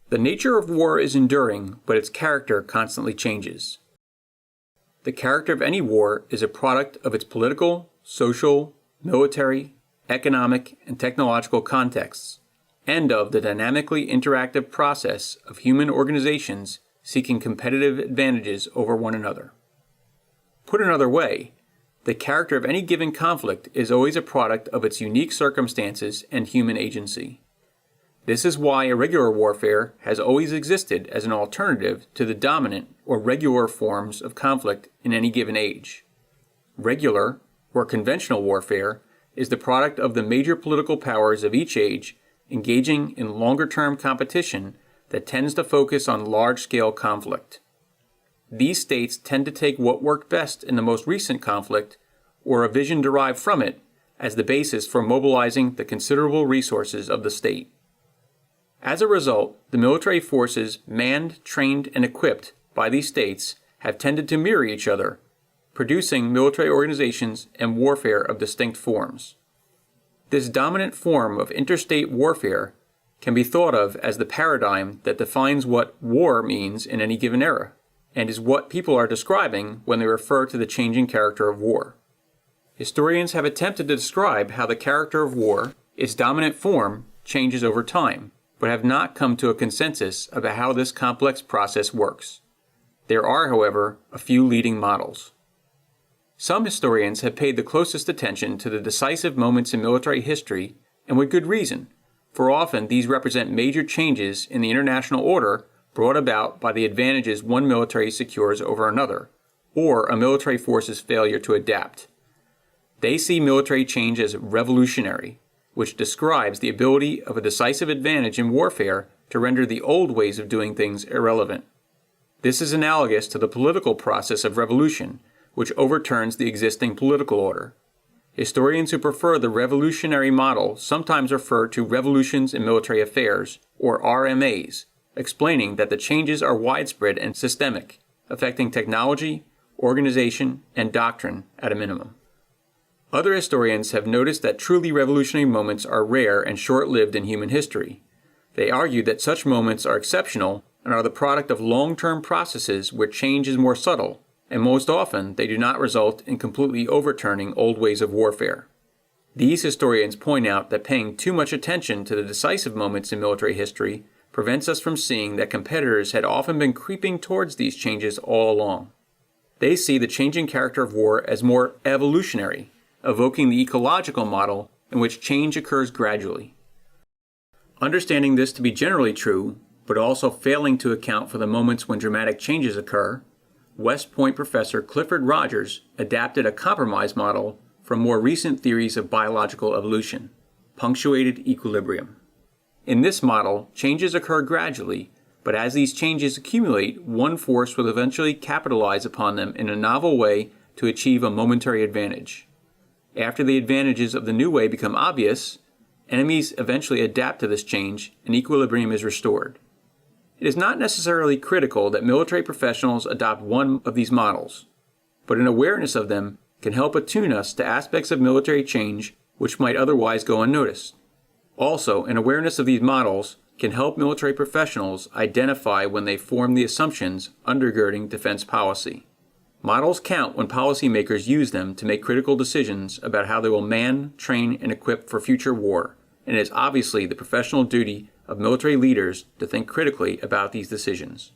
The nature of war is enduring, but its character constantly changes. The character of any war is a product of its political, social, military, economic, and technological contexts, and of the dynamically interactive process of human organizations seeking competitive advantages over one another. Put another way, the character of any given conflict is always a product of its unique circumstances and human agency. This is why irregular warfare has always existed as an alternative to the dominant or regular forms of conflict in any given age. Regular, or conventional warfare, is the product of the major political powers of each age engaging in longer-term competition that tends to focus on large-scale conflict. These states tend to take what worked best in the most recent conflict, or a vision derived from it, as the basis for mobilizing the considerable resources of the state. As a result, the military forces manned, trained, and equipped by these states have tended to mirror each other, producing military organizations and warfare of distinct forms. This dominant form of interstate warfare can be thought of as the paradigm that defines what war means in any given era, and is what people are describing when they refer to the changing character of war. Historians have attempted to describe how the character of war, its dominant form, changes over time, but have not come to a consensus about how this complex process works. There are, however, a few leading models. Some historians have paid the closest attention to the decisive moments in military history, and with good reason, for often these represent major changes in the international order brought about by the advantages one military secures over another, or a military force's failure to adapt. They see military change as revolutionary, which describes the ability of a decisive advantage in warfare to render the old ways of doing things irrelevant. This is analogous to the political process of revolution, which overturns the existing political order. Historians who prefer the revolutionary model sometimes refer to revolutions in military affairs, or RMAs, explaining that the changes are widespread and systemic, affecting technology, organization, and doctrine at a minimum. Other historians have noticed that truly revolutionary moments are rare and short-lived in human history. They argue that such moments are exceptional and are the product of long-term processes where change is more subtle, and most often they do not result in completely overturning old ways of warfare. These historians point out that paying too much attention to the decisive moments in military history prevents us from seeing that competitors had often been creeping towards these changes all along. They see the changing character of war as more evolutionary, evoking the ecological model in which change occurs gradually. Understanding this to be generally true, but also failing to account for the moments when dramatic changes occur, West Point professor Clifford Rogers adapted a compromise model from more recent theories of biological evolution, punctuated equilibrium. In this model, changes occur gradually, but as these changes accumulate, one force will eventually capitalize upon them in a novel way to achieve a momentary advantage. After the advantages of the new way become obvious, enemies eventually adapt to this change and equilibrium is restored. It is not necessarily critical that military professionals adopt one of these models, but an awareness of them can help attune us to aspects of military change which might otherwise go unnoticed. Also, an awareness of these models can help military professionals identify when they form the assumptions undergirding defense policy. Models count when policymakers use them to make critical decisions about how they will man, train, and equip for future war, and it is obviously the professional duty of military leaders to think critically about these decisions.